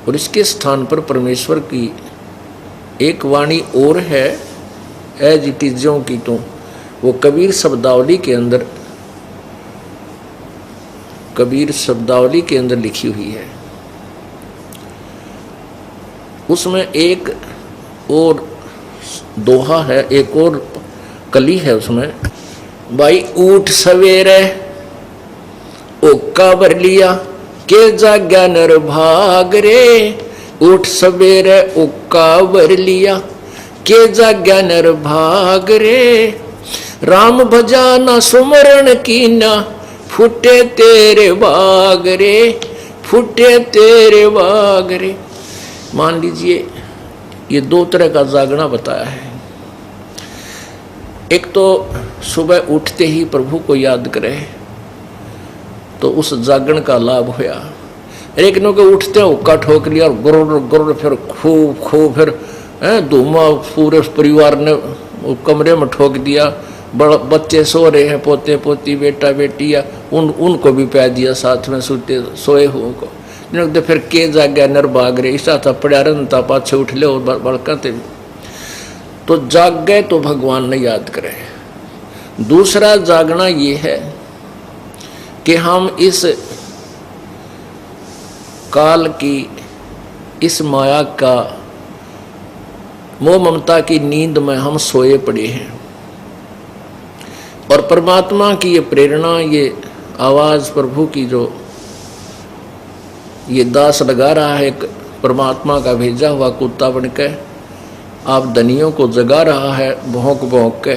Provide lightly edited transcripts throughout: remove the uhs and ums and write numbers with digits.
और इसके स्थान पर परमेश्वर की एक वाणी और है, एज इट इज ज्यों की त्यों। वो कबीर शब्दावली के अंदर लिखी हुई है। उसमें एक और दोहा है, एक और कली है उसमें, भाई उठ सवेरे ओका भर लिया के जाग्या नर भाग रे। उठ सवेरे ओका भर लिया के जाग्या नर भाग रे। राम भजा ना सुमरण की ना फूटे तेरे बाग रे, फूटे तेरे बाग रे। मान लीजिए ये दो तरह का जागना बताया है। एक तो सुबह उठते ही प्रभु को याद करे तो उस जागरण का लाभ होया। एक नो के उठते हुक्का ठोक लिया और गुरुर गुरुर फिर खूब फिर धूमा पूरे परिवार ने कमरे में ठोक दिया। बच्चे सो रहे हैं, पोते पोती बेटा बेटी या उनको भी पै दिया साथ में सोए हुए को। तो फिर के जाग्या नर भाग रे, ऐसा था पड़ा रहता पाछे उठ ले और बड़काते। तो जाग गए तो भगवान ने याद करे। दूसरा जागना ये है कि हम इस काल की, इस माया का मोह ममता की नींद में हम सोए पड़े हैं और परमात्मा की ये प्रेरणा, ये आवाज प्रभु की जो ये दास लगा रहा है, एक परमात्मा का भेजा हुआ कुत्ता बनकर आप धनियों को जगा रहा है भौंक भौंक के।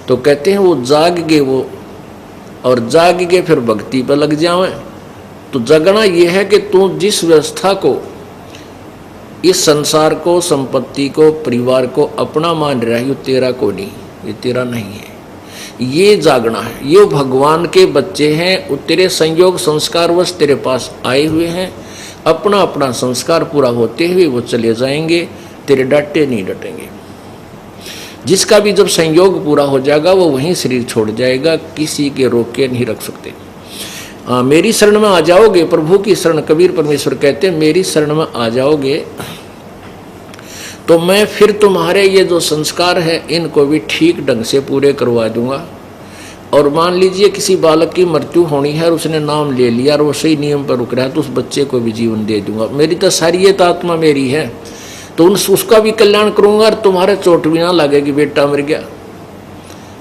तो कहते हैं वो जाग गए वो, और जाग के फिर भक्ति पर लग जावे। तो जगना ये है कि तू जिस व्यवस्था को, इस संसार को, संपत्ति को, परिवार को अपना मान रहा है, ये तेरा को नहीं, ये तेरा नहीं है, ये जागना है। ये भगवान के बच्चे हैं, वो तेरे संयोग संस्कारवश तेरे पास आए हुए हैं। अपना अपना संस्कार पूरा होते हुए वो चले जाएंगे, तेरे डांटे नहीं डटेंगे। जिसका भी जब संयोग पूरा हो जाएगा वो वहीं शरीर छोड़ जाएगा, किसी के रोक के नहीं रख सकते। मेरी शरण में आ जाओगे, प्रभु की शरण, कबीर परमेश्वर कहते हैं मेरी शरण में आ जाओगे तो मैं फिर तुम्हारे ये जो संस्कार है इनको भी ठीक ढंग से पूरे करवा दूंगा। और मान लीजिए किसी बालक की मृत्यु होनी है और उसने नाम ले लिया और वो सही नियम पर रुक रहा है तो उस बच्चे को भी जीवन दे दूंगा। मेरी तो सारी आत्मा मेरी है, तो उसका भी कल्याण करूंगा और तुम्हारे चोट भी ना लगेगी, बेटा मर गया,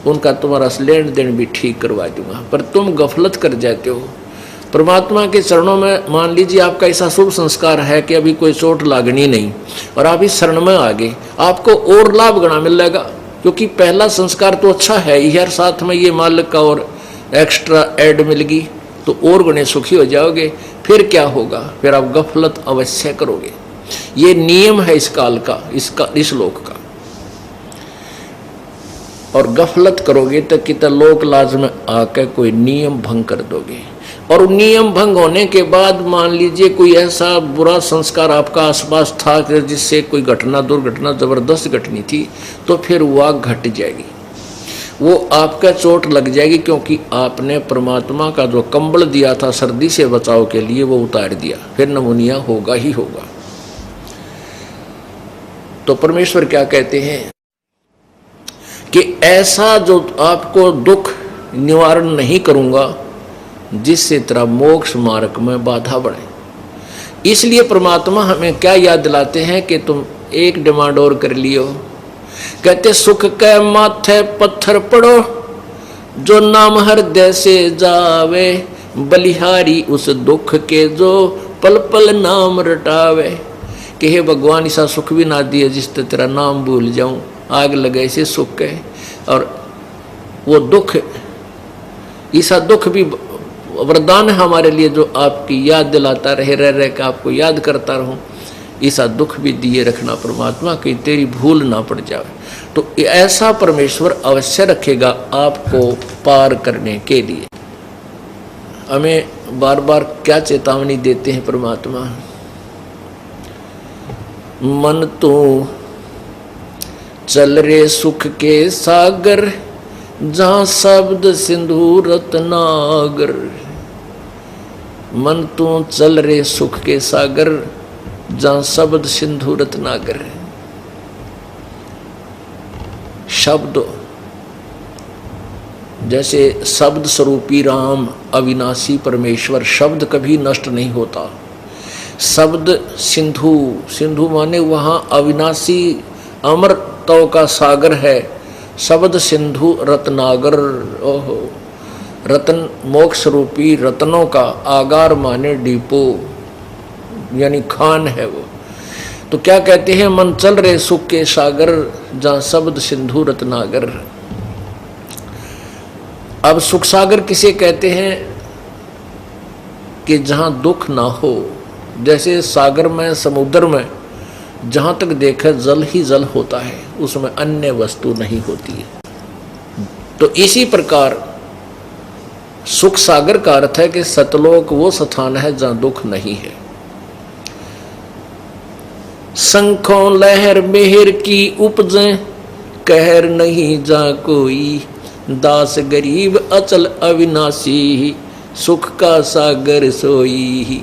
उनका तुम्हारा लेन देन भी ठीक करवा दूंगा। पर तुम गफलत कर जाते हो परमात्मा के चरणों में। मान लीजिए आपका ऐसा शुभ संस्कार है कि अभी कोई चोट लागनी नहीं और आप इस शरण में आ गए, आपको और लाभ गणा मिलेगा, क्योंकि पहला संस्कार तो अच्छा है ही यार, साथ में ये मालिक का और एक्स्ट्रा ऐड मिल गई तो और गुणे सुखी हो जाओगे। फिर क्या होगा, फिर आप गफलत अवश्य करोगे। ये नियम है इस काल का, इस लोक का। और गफलत करोगे तो कितना लोक लाज में आकर कोई नियम भंग कर दोगे। और नियम भंग होने के बाद मान लीजिए कोई ऐसा बुरा संस्कार आपका आसपास था जिससे कोई घटना, दुर्घटना जबरदस्त घटनी थी, तो फिर वह घट जाएगी, वो आपका चोट लग जाएगी, क्योंकि आपने परमात्मा का जो कंबल दिया था सर्दी से बचाव के लिए वो उतार दिया, फिर नमूनिया होगा ही होगा। तो परमेश्वर क्या कहते हैं कि ऐसा जो आपको दुख निवारण नहीं करूंगा जिससे तेरा मोक्ष मार्ग में बाधा बढ़े। इसलिए परमात्मा हमें क्या याद दिलाते हैं कि तुम एक डिमांड और कर लियो। कहते सुख के माथे पत्थर पड़ो जो नाम हृदय से जावे, बलिहारी उस दुख के जो पल पल नाम रटावे। कि हे भगवान ऐसा सुख भी ना दिए जिससे तेरा नाम भूल जाऊं, आग लगे से सुख है। और वो दुख, ऐसा दुख भी वरदान है हमारे लिए जो आपकी याद दिलाता रहे, रह रह के आपको याद करता रहूं। ऐसा दुख भी दिए रखना परमात्मा कि तेरी भूल ना पड़ जाए। तो ऐसा परमेश्वर अवश्य रखेगा आपको पार करने के लिए। हमें बार बार क्या चेतावनी देते हैं परमात्मा, मन तू चल रे सुख के सागर, जहाँ शब्द सिंधु रत्नागर। मन तू चल रे सुख के सागर, जहां शब्द सिंधु रत्नागर। शब्द जैसे शब्द स्वरूपी राम अविनाशी परमेश्वर, शब्द कभी नष्ट नहीं होता। शब्द सिंधु, सिंधु माने वहाँ अविनाशी अमरत्व का सागर है। शब्द सिंधु रत्नागर, ओहो, रत्न मोक्ष रूपी रत्नों का आगार माने डिपो यानी खान है वो। तो क्या कहते हैं, मन चल रहे सुख के सागर जहाँ शब्द सिंधु रत्नागर। अब सुख सागर किसे कहते हैं कि जहाँ दुख ना हो। जैसे सागर में, समुद्र में जहाँ तक देखा जल ही जल होता है, उसमें अन्य वस्तु नहीं होती है। तो इसी प्रकार सुख सागर का अर्थ है कि सतलोक वो स्थान है जहाँ दुख नहीं है। शंखों लहर मेहर की उपजें, कहर नहीं जा कोई, दास गरीब अचल अविनाशी, सुख का सागर सोई।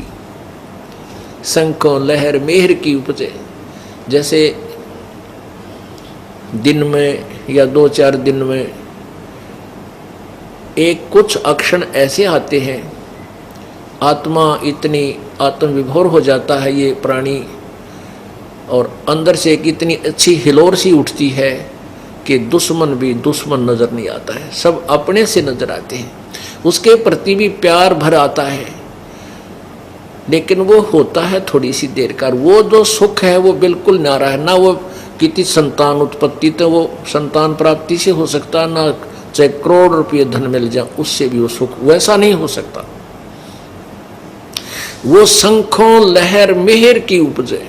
शंखों लहर मेहर की उपजे, जैसे दिन में या 2-4 दिन में एक कुछ अक्षण ऐसे आते हैं, आत्मा इतनी आत्मविभोर हो जाता है ये प्राणी, और अंदर से एक इतनी अच्छी हिलोर सी उठती है कि दुश्मन भी दुश्मन नजर नहीं आता है, सब अपने से नजर आते हैं। उसके प्रति भी प्यार भर आता है, लेकिन वो होता है थोड़ी सी देर का। वो जो सुख है वो बिल्कुल न्यारा है। ना वो कितनी संतान उत्पत्ति, तो वो संतान प्राप्ति से हो सकता, ना चाहे करोड़ रुपये धन मिल जाए उससे भी वो सुख वैसा नहीं हो सकता। वो शंखों लहर मेहर की उपजे,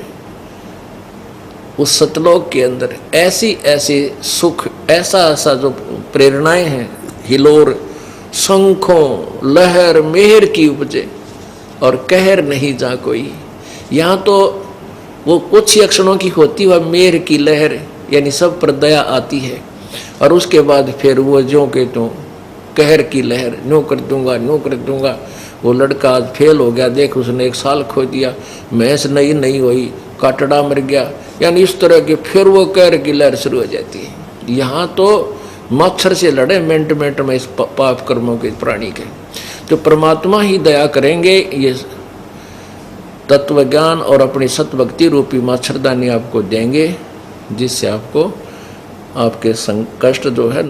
उस सतलोक के अंदर ऐसी ऐसे सुख, ऐसा ऐसा जो प्रेरणाएं हैं, हिलोर शंखों लहर मेहर की उपजे और कहर नहीं जा कोई। यहाँ तो वो कुछ ही अक्षरों की होती है मेहर की लहर, यानी सब पर दया आती है, और उसके बाद फिर वो जो के तो कहर की लहर, न्यों कर दूंगा न्यों कर दूंगा। वो लड़का आज फेल हो गया, देख उसने 1 साल खो दिया, भैंस नहीं हुई, काटड़ा मर गया, यानी इस तरह के फिर वो कहर की लहर शुरू हो जाती है। यहाँ तो मच्छर से लड़े मिनट मिनट में इस पाप कर्मों के प्राणी के। तो परमात्मा ही दया करेंगे, ये तत्व ज्ञान और अपनी सतभक्ति रूपी मच्छरदानी आपको देंगे, जिससे आपको आपके कष्ट जो है